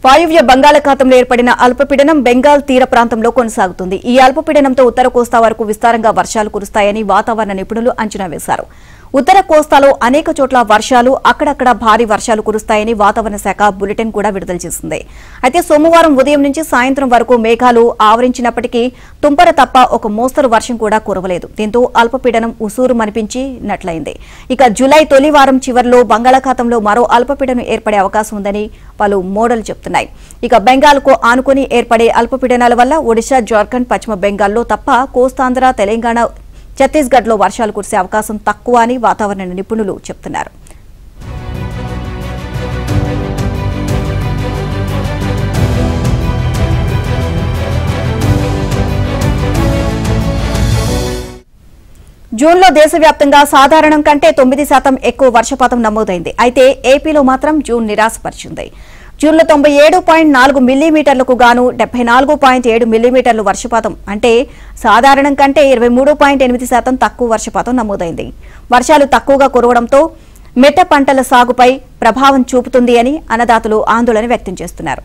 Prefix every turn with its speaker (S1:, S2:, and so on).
S1: వాయువ్య బంగాళాఖాతంలో ఏర్పడిన అల్పపీడనం బెంగాల్ తీర ప్రాంతంలో కొనసాగుతుంది. ఈ అల్పపీడనంతో ఉత్తర కోస్తా వరకు విస్తారంగా వర్షాలు కురుస్తాయని వాతావరణ నిపుణులు అంచనా వేశారు. ఉత్తర కోస్తాలో అనేక చోట్ల వర్షాలు, అక్కడక్కడ భారీ వర్షాలు కురుస్తాయని వాతావరణ శాఖ బులెటిన్ కూడా విడుదల చేసింది. అయితే సోమవారం ఉదయం నుంచి సాయంత్రం వరకు మేఘాలు ఆవరించినప్పటికీ తుంపర తప్ప ఒక మోస్తరు వర్షం కూడా కురవలేదు. దీంతో అల్పపీడనం ఉసూరుమనిపించినట్లయింది. ఇక జూలై తొలి వారం చివరిలో బంగాళాఖాతంలో మరో అల్పపీడనం ఏర్పడే అవకాశం ఉందని పలు మోడల్ చెబుతున్నాయి. ఇక బెంగాల్కు ఆనుకుని ఏర్పడే అల్పపీడనాల వల్ల ఒడిశా, జార్ఖండ్, పశ్చిమ బెంగాల్లో తప్ప కోస్తాంధ్ర, తెలంగాణ, ఛత్తీస్గఢ్లో వర్షాలు కురిసే అవకాశం తక్కువ అని వాతావరణ నిపుణులు చెబుతున్నారు. జూన్లో దేశవ్యాప్తంగా సాధారణం కంటే 9% ఎక్కువ వర్షపాతం నమోదైంది. అయితే ఏపీలో మాత్రం జూన్ నిరాశపరిచింది. జూన్లో 97.4 మిల్లీమీటర్లకు గాను 74.7 మిల్లీమీటర్లు వర్షపాతం, అంటే సాధారణం కంటే 23.8% తక్కువ వర్షపాతం నమోదైంది. వర్షాలు తక్కువగా కురవడంతో మెట్ట పంటల సాగుపై ప్రభావం చూపుతుంది అని అన్నదాతలు ఆందోళన వ్యక్తం చేస్తున్నారు.